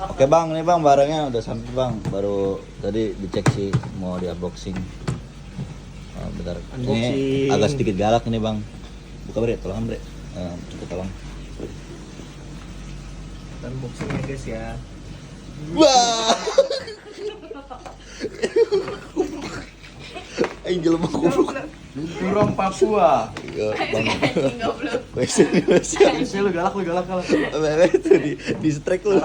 Oke bang, nih bang barangnya udah sampai bang. Baru tadi dicek sih mau di unboxing. Bentar. Ini Unboxing. agak sedikit galak nih bang. Buka bre, tolong bre. Coba tolong. Unboxing ya guys ya. Wah. Angel mah goblok. Durong Papua. Iya, bang. Anjing goblok. Wes ini wes. Lu galak. Itu di strike lu.